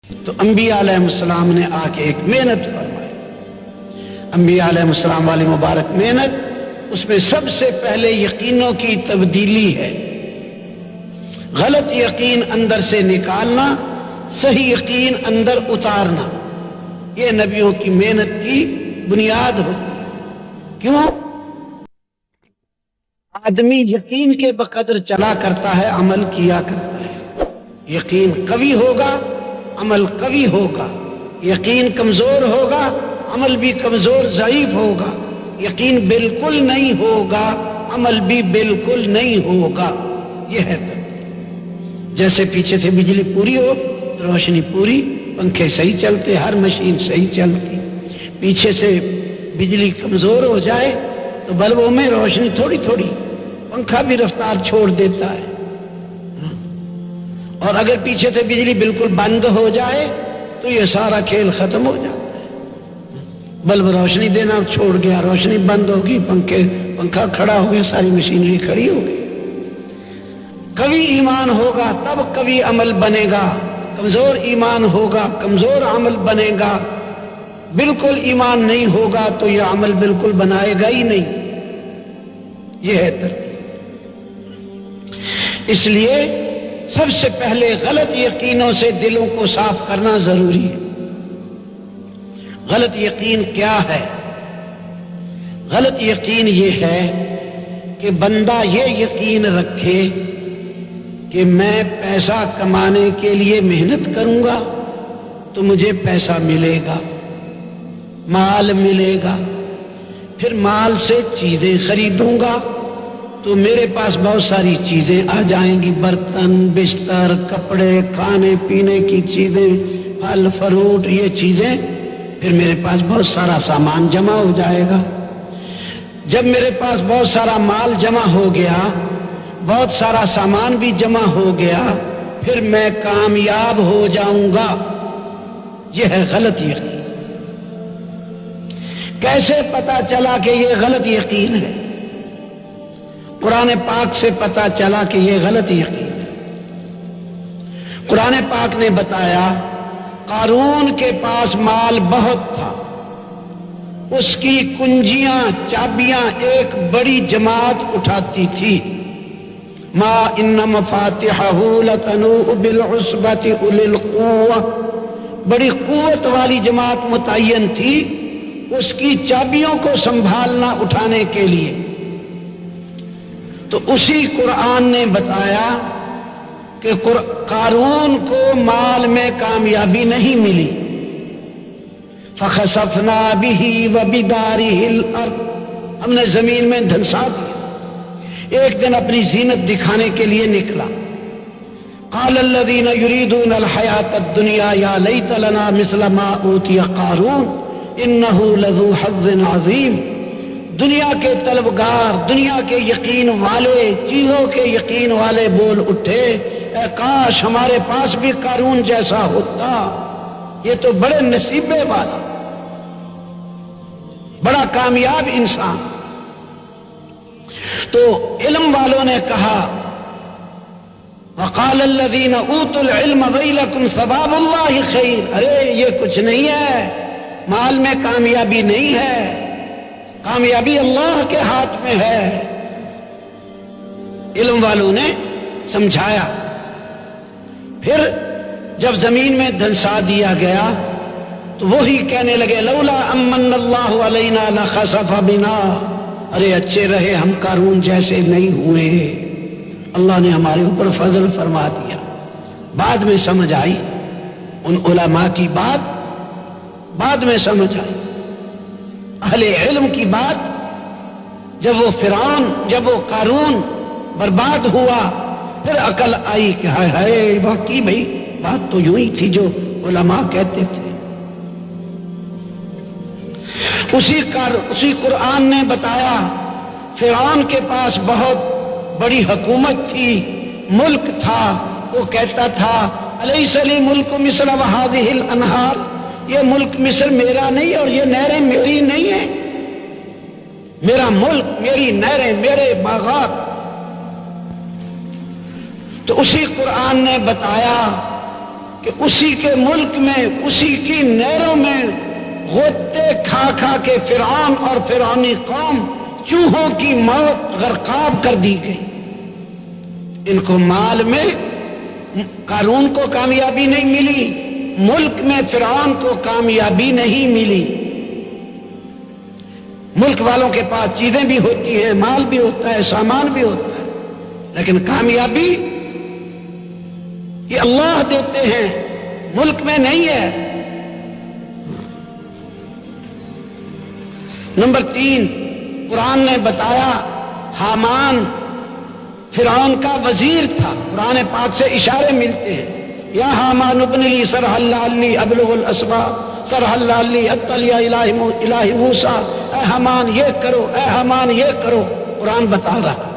تو انبیاء علیہ السلام نے آ کے ایک محنت فرمائی. انبیاء علیہ السلام والی مبارک محنت، اس میں سب سے پہلے یقینوں کی تبدیلی ہے. غلط یقین اندر سے نکالنا، صحیح یقین اندر اتارنا، یہ نبیوں کی محنت کی بنیاد ہوتی. کیوں؟ آدمی یقین کے بقدر چلا کرتا ہے، عمل کیا کرتا ہے. یقین قوی ہوگا، عمل قوی ہوگا. یقین کمزور ہوگا، عمل بھی کمزور ضعیف ہوگا. یقین بالکل نہیں ہوگا، عمل بھی بالکل نہیں ہوگا. یہ ہے ترتیب. جیسے پیچھے سے بجلی پوری ہو تو روشنی پوری، پنکھے صحیح چلتے، ہر مشین صحیح چلتی. پیچھے سے بجلی کمزور ہو جائے تو بلبوں میں روشنی تھوڑی تھوڑی، پنکھا بھی رفتار چھوڑ دیتا ہے. اور اگر پیچھے سے بجلی بالکل بند ہو جائے تو یہ سارا کھیل ختم ہو جاتا ہے. بلب روشنی دینا چھوڑ گیا، روشنی بند ہوگی، پنکھا کھڑا ہو گیا، ساری مشینری کھڑی ہو گئی. قوی ایمان ہوگا تب قوی عمل بنے گا، کمزور ایمان ہوگا کمزور عمل بنے گا. بالکل ایمان نہیں ہوگا تو یہ عمل بالکل بنائے گا ہی نہیں. یہ ہے ترتیب. اس لیے سب سے پہلے غلط یقینوں سے دلوں کو صاف کرنا ضروری ہے. غلط یقین کیا ہے؟ غلط یقین یہ ہے کہ بندہ یہ یقین رکھے کہ میں پیسہ کمانے کے لیے محنت کروں گا تو مجھے پیسہ ملے گا، مال ملے گا. پھر مال سے چیزیں خریدوں گا تو میرے پاس بہت ساری چیزیں آ جائیں گی، برتن، بستر، کپڑے، کھانے پینے کی چیزیں، پھل فروٹ، یہ چیزیں. پھر میرے پاس بہت سارا سامان جمع ہو جائے گا. جب میرے پاس بہت سارا مال جمع ہو گیا، بہت سارا سامان بھی جمع ہو گیا، پھر میں کامیاب ہو جاؤں گا. یہ ہے غلط یقین. کیسے پتا چلا کہ یہ غلط یقین ہے؟ قرآن پاک سے پتا چلا کہ یہ غلط یقین ہے. قرآن پاک نے بتایا قارون کے پاس مال بہت تھا، اس کی کنجیاں، چابیاں ایک بڑی جماعت اٹھاتی تھی. ما ان مفاتحہ لتنوء بالعصبۃ اولي القوہ، بڑی قوت والی جماعت متعین تھی اس کی چابیوں کو سنبھالنا، اٹھانے کے لیے. تو اسی قرآن نے بتایا کہ قارون کو مال میں کامیابی نہیں ملی. فخسفنا به وبداره الارض، ہم نے زمین میں دھنسا دیا. ایک دن اپنی زینت دکھانے کے لیے نکلا. قال الذين يريدون الحياة الدنيا يا ليت لنا مثل ما اوتي قارون انه لذو حظ عظيم. دنیا کے طلبگار، دنیا کے یقین والے، چیزوں کے یقین والے بول اٹھے، اے کاش ہمارے پاس بھی قارون جیسا ہوتا، یہ تو بڑے نصیبے والا، بڑا کامیاب انسان. تو علم والوں نے کہا وقال الذين اوتوا العلم ويلكم ثواب الله خير. ارے یہ کچھ نہیں ہے، مال میں کامیابی نہیں ہے، کامیابی اللہ کے ہاتھ میں ہے. علم والوں نے سمجھایا. پھر جب زمین میں دھنسا دیا گیا تو وہی کہنے لگے لولا امن اللہ علینا لخسف بنا. ارے اچھے رہے ہم قارون جیسے نہیں ہوئے، اللہ نے ہمارے اوپر فضل فرما دیا. بعد میں سمجھ آئی ان علماء کی بات، بعد میں سمجھ آئی اہل علم کی بات. جب وہ فرعون، جب وہ قارون برباد ہوا، پھر عقل آئی کہ ہائے ہائے واقعی بھائی بات تو یوں ہی تھی جو علماء کہتے تھے. اسی قرآن نے بتایا فرعون کے پاس بہت بڑی حکومت تھی، ملک تھا. وہ کہتا تھا الیس لی ملک مصر وہذہ الانہار، یہ ملک مصر میرا نہیں اور یہ نہریں میری نہیں ہیں، میرا ملک، میری نہریں، میرے باغات. تو اسی قرآن نے بتایا کہ اسی کے ملک میں اسی کی نہروں میں غوطے کھا کھا کے فرعون اور فرعونی قوم چوہوں کی موت غرقاب کر دی گئی. ان کو مال میں قارون کو کامیابی نہیں ملی، ملک میں فرعون کو کامیابی نہیں ملی. ملک والوں کے پاس چیزیں بھی ہوتی ہیں، مال بھی ہوتا ہے، سامان بھی ہوتا ہے، لیکن کامیابی یہ اللہ دیتے ہیں، ملک میں نہیں ہے. نمبر 3، قرآن نے بتایا حامان فرعون کا وزیر تھا. قرآن پاک سے اشارے ملتے ہیں. یا حامان ابن لی سرحا لعلی ابلغ الاسباب سرحا لعلی اطلع الہ موسیٰ. اے حامان یہ کرو، اے حامان یہ کرو. قرآن بتا رہا